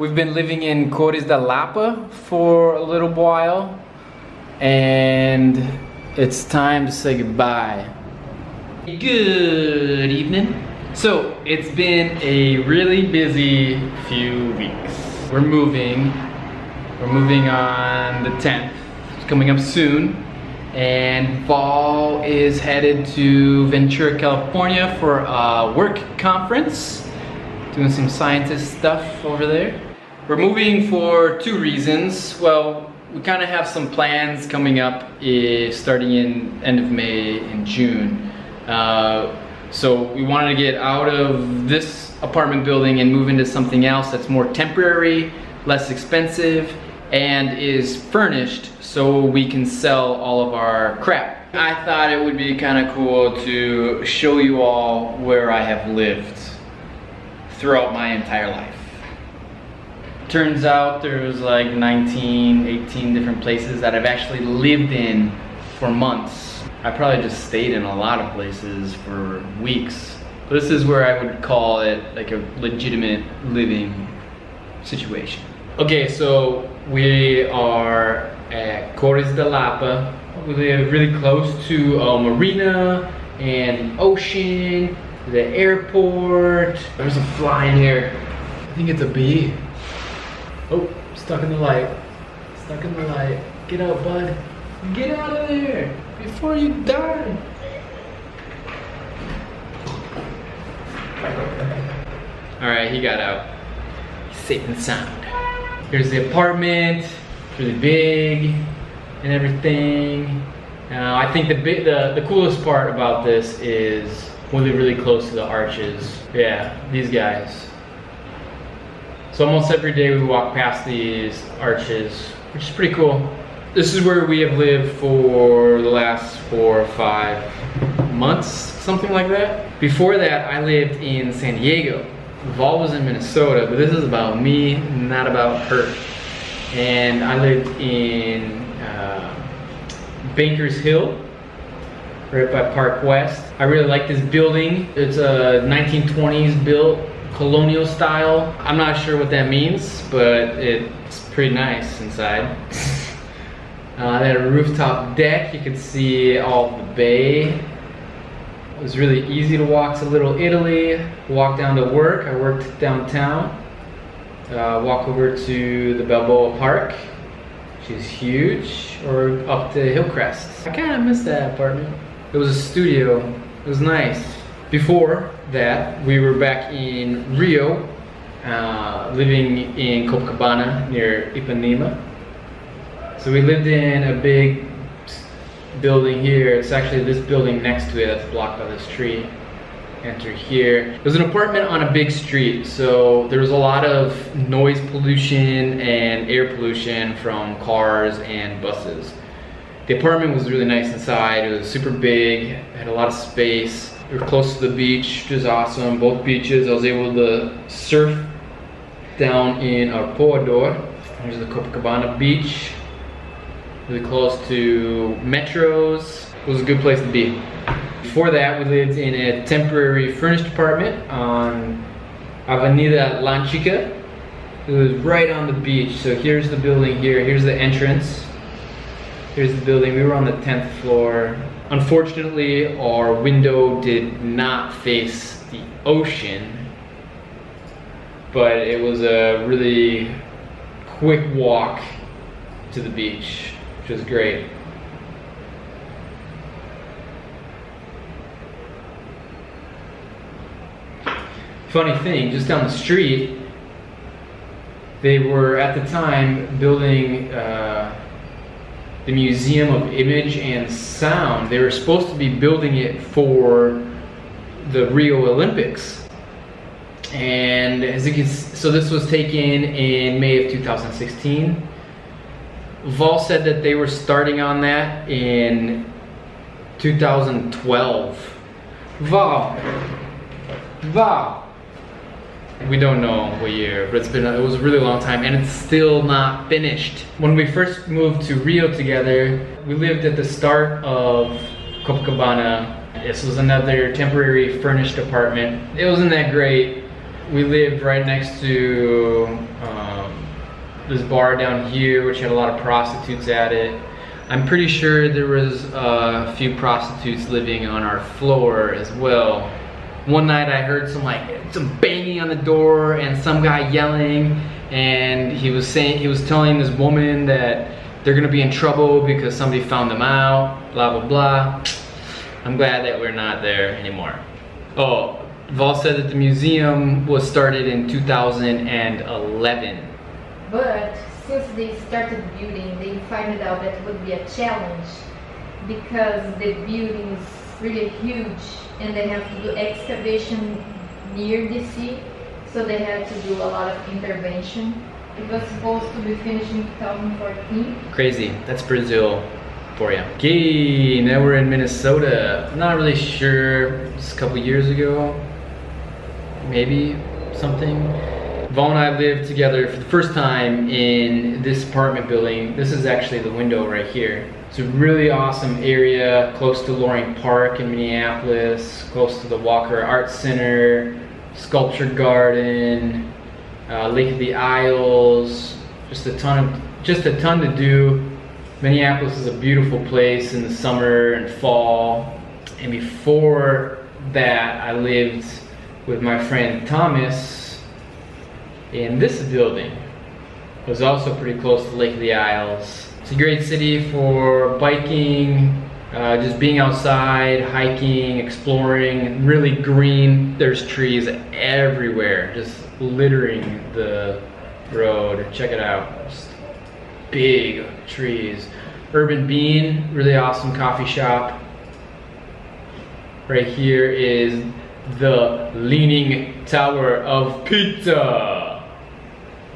We've been living in Cores da Lapa for a little while, and it's time to say goodbye. Good evening. So it's been a really busy few weeks. We're moving on the 10th. It's coming up soon. And Val is headed to Ventura, California for a work conference, doing some scientist stuff over there. We're moving for two reasons. Well, we kind of have some plans coming up starting in end of May and June. So we wanted to get out of this apartment building and move into something else that's more temporary, less expensive, and is furnished so we can sell all of our crap. I thought it would be kind of cool to show you all where I have lived throughout my entire life. Turns out there's like 19, 18 different places that I've actually lived in for months. I probably just stayed in a lot of places for weeks. But this is where I would call it like a legitimate living situation. Okay, so we are at Cores da Lapa. We live really close to a marina and the ocean, the airport. There's a fly in here. I think it's a bee. Oh, stuck in the light. Stuck in the light. Get out, bud. Get out of there before you die. Alright, he got out. He's safe and sound. Here's the apartment. It's really big and everything. I think the coolest part about this is we live really close to the arches. Yeah, these guys. So almost every day we walk past these arches, which is pretty cool. This is where we have lived for the last 4 or 5 months, something like that. Before that, I lived in San Diego. Val was in Minnesota, but this is about me, not about her. And I lived in Bankers Hill, right by Park West. I really like this building. It's a 1920s built, colonial style. I'm not sure what that means, but it's pretty nice inside. They had a rooftop deck. You could see all of the bay. It was really easy to walk to Little Italy, walk down to work. I worked downtown. Walk over to the Balboa Park, which is huge, or up to Hillcrest. I kind of miss that apartment. It was a studio. It was nice. Before that, we were back in Rio, living in Copacabana near Ipanema. So we lived in a big building here. It's actually this building next to it that's blocked by this tree. Enter here. It was an apartment on a big street, so there was a lot of noise pollution and air pollution from cars and buses. The apartment was really nice inside. It was super big, had a lot of space. We were close to the beach, which is awesome. Both beaches. I was able to surf down in Arpoador. There's the Copacabana beach. Really close to metros. It was a good place to be. Before that, we lived in a temporary furnished apartment on Avenida Lanchica. It was right on the beach. So here's the building here. Here's the entrance. Here's the building. We were on the 10th floor. Unfortunately, our window did not face the ocean, but it was a really quick walk to the beach, which was great. Funny thing, just down the street, they were at the time building the Museum of Image and Sound. They were supposed to be building it for the Rio Olympics. And as you can see, so this was taken in May of 2016. Val said that they were starting on that in 2012. Val. We don't know what year, but it was a really long time, and it's still not finished. When we first moved to Rio together, we lived at the start of Copacabana. This was another temporary furnished apartment. It wasn't that great. We lived right next to this bar down here, which had a lot of prostitutes at it. I'm pretty sure there was a few prostitutes living on our floor as well. One night I heard some banging on the door and some guy yelling, and he was telling this woman that they're gonna be in trouble because somebody found them out, blah, blah, blah. I'm glad that we're not there anymore. Oh, Val said that the museum was started in 2011. But since they started building, they found out that it would be a challenge because the building is really huge and they have to do excavation near the sea, so they had to do a lot of intervention. It was supposed to be finished in 2014. Crazy, that's Brazil for you. Okay, now we're in Minnesota. I'm not really sure, just a couple years ago, maybe something. Val and I lived together for the first time in this apartment building. This is actually the window right here. It's a really awesome area, close to Loring Park in Minneapolis, close to the Walker Art Center, Sculpture Garden, Lake of the Isles, just a ton to do. Minneapolis is a beautiful place in the summer and fall. And before that, I lived with my friend Thomas in this building. It was also pretty close to Lake of the Isles. It's a great city for biking, just being outside, hiking, exploring, really green. There's trees everywhere, just littering the road. Check it out, just big trees. Urban Bean, really awesome coffee shop. Right here is the Leaning Tower of Pizza.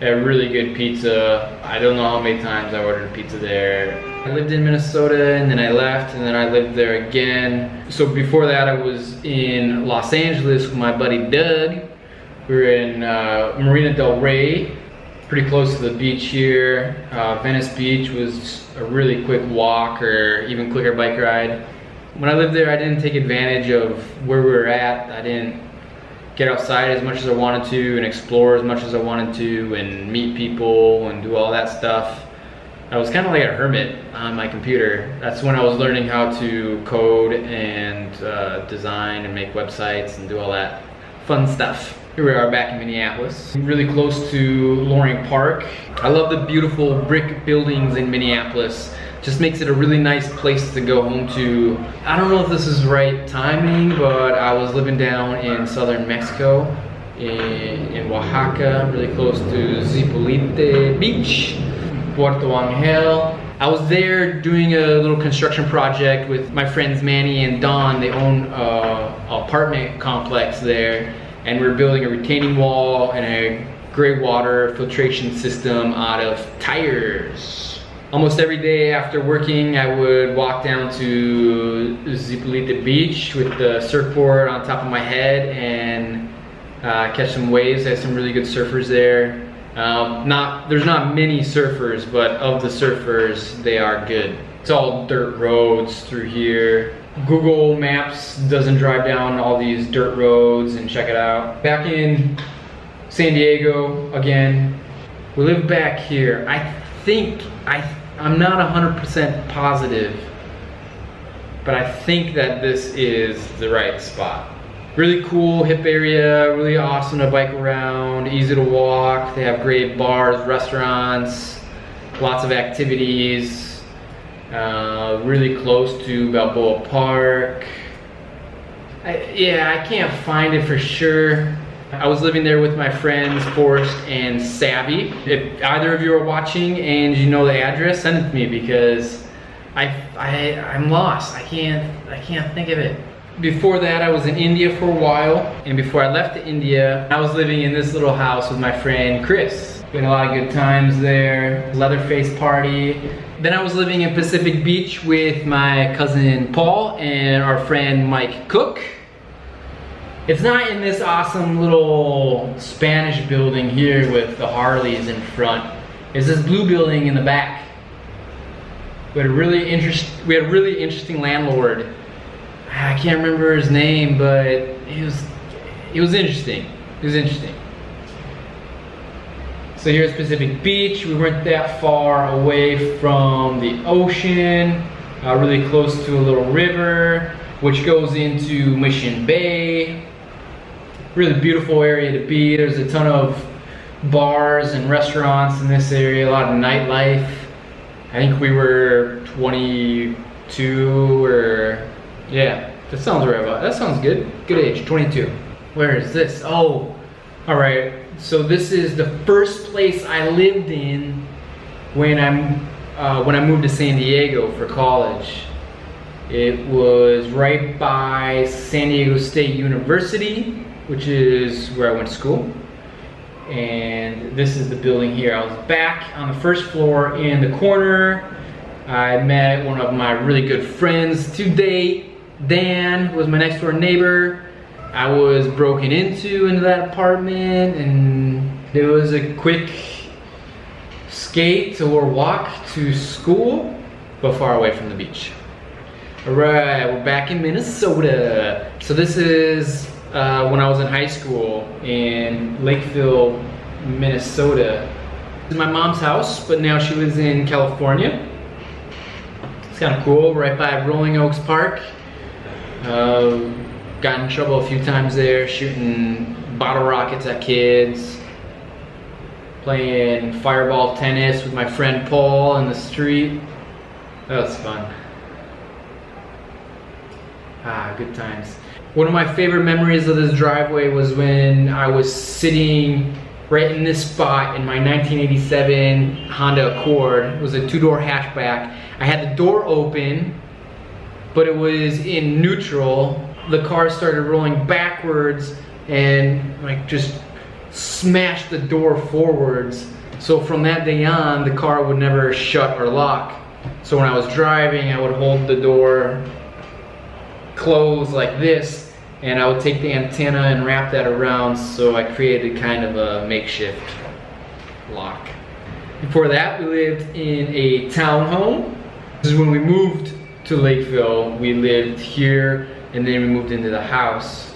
A really good pizza. I don't know how many times I ordered pizza there. I lived in Minnesota and then I left and then I lived there again. So before that I was in Los Angeles with my buddy Doug. We were in Marina del Rey, pretty close to the beach here. Venice Beach was a really quick walk or even quicker bike ride. When I lived there, I didn't take advantage of where we were at. I didn't get outside as much as I wanted to and explore as much as I wanted to and meet people and do all that stuff. I was kind of like a hermit on my computer. That's when I was learning how to code and design and make websites and do all that fun stuff. Here we are back in Minneapolis, really close to Loring Park. I love the beautiful brick buildings in Minneapolis. Just makes it a really nice place to go home to. I don't know if this is right timing, but I was living down in southern Mexico, in Oaxaca, really close to Zipolite Beach, Puerto Angel. I was there doing a little construction project with my friends Manny and Don. They own an apartment complex there, and we're building a retaining wall and a gray water filtration system out of tires. Almost every day after working, I would walk down to Zipolite Beach with the surfboard on top of my head and catch some waves. There's some really good surfers there. There's not many surfers, but of the surfers, they are good. It's all dirt roads through here. Google Maps doesn't drive down all these dirt roads and check it out. Back in San Diego again. We live back here. I'm not 100% positive, but I think that this is the right spot. Really cool, hip area, really awesome to bike around, easy to walk. They have great bars, restaurants, lots of activities. Really close to Balboa Park. I can't find it for sure. I was living there with my friends Forrest and Savvy. If either of you are watching and you know the address, send it to me because I'm lost. I can't think of it. Before that, I was in India for a while, and before I left to India, I was living in this little house with my friend Chris. We had a lot of good times there, Leatherface party. Then I was living in Pacific Beach with my cousin Paul and our friend Mike Cook. It's not in this awesome little Spanish building here with the Harleys in front. It's this blue building in the back. We had a really interesting landlord. I can't remember his name, but he was interesting. It was interesting. So here's Pacific Beach. We weren't that far away from the ocean, really close to a little river, which goes into Mission Bay. Really beautiful area to be. There's a ton of bars and restaurants in this area, a lot of nightlife. I think we were 22 or, yeah, that sounds right about, that sounds good. Good age, 22. Where is this? Oh, all right. So this is the first place I lived in when I moved to San Diego for college. It was right by San Diego State University, which is where I went to school. And this is the building here. I was back on the first floor in the corner. I met one of my really good friends to date. Dan was my next door neighbor. I was broken into that apartment, and it was a quick skate or walk to school, but far away from the beach. All right, we're back in Minnesota. So this is when I was in high school in Lakeville, Minnesota. This is my mom's house, but now she lives in California. It's kind of cool, right by Rolling Oaks Park. Got in trouble a few times there, shooting bottle rockets at kids, playing fireball tennis with my friend Paul in the street. That was fun. Good times. One of my favorite memories of this driveway was when I was sitting right in this spot in my 1987 Honda Accord. It was a two-door hatchback. I had the door open, but it was in neutral. The car started rolling backwards and like just smashed the door forwards. So from that day on, the car would never shut or lock. So when I was driving, I would hold the door closed like this, and I would take the antenna and wrap that around, so I created kind of a makeshift lock. Before that, we lived in a townhome. This is when we moved to Lakeville. We lived here, and then we moved into the house.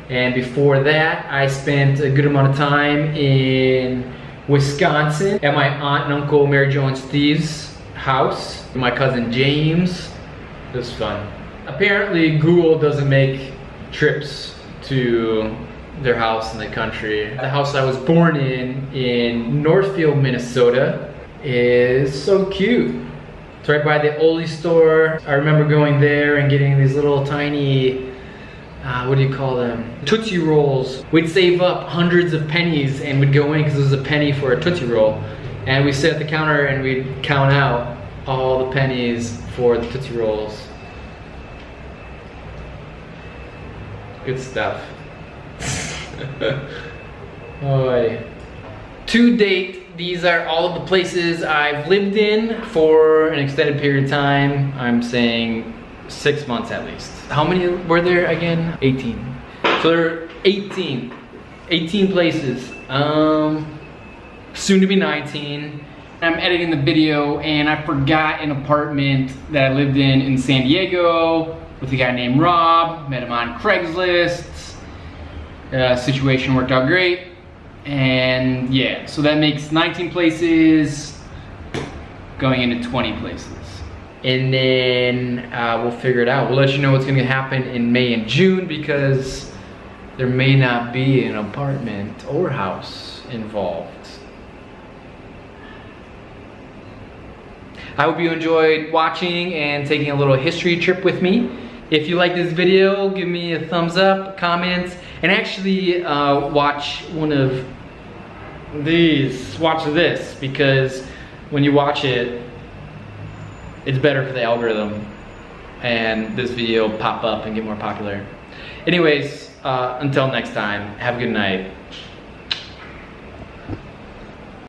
And before that, I spent a good amount of time in Wisconsin at my aunt and uncle Mary Jo and Steve's house. My cousin James. It was fun. Apparently Google doesn't make trips to their house in the country. The house I was born in Northfield, Minnesota, is so cute. It's right by the Oldie store. I remember going there and getting these little tiny, what do you call them? Tootsie Rolls. We'd save up hundreds of pennies and we'd go in because it was a penny for a Tootsie Roll. And we'd sit at the counter and we'd count out all the pennies for the Tootsie Rolls. Good stuff. Oh, to date, these are all of the places I've lived in for an extended period of time. I'm saying 6 months at least. How many were there again? 18. So there are 18 places. Soon to be 19. I'm editing the video and I forgot an apartment that I lived in San Diego with a guy named Rob. Met him on Craigslist. Situation worked out great. And yeah, so that makes 19 places going into 20 places. And then we'll figure it out. We'll let you know what's gonna happen in May and June because there may not be an apartment or house involved. I hope you enjoyed watching and taking a little history trip with me. If you like this video, give me a thumbs up, comments, and actually watch one of these. Watch this, because when you watch it, it's better for the algorithm and this video will pop up and get more popular. Anyways, until next time, have a good night.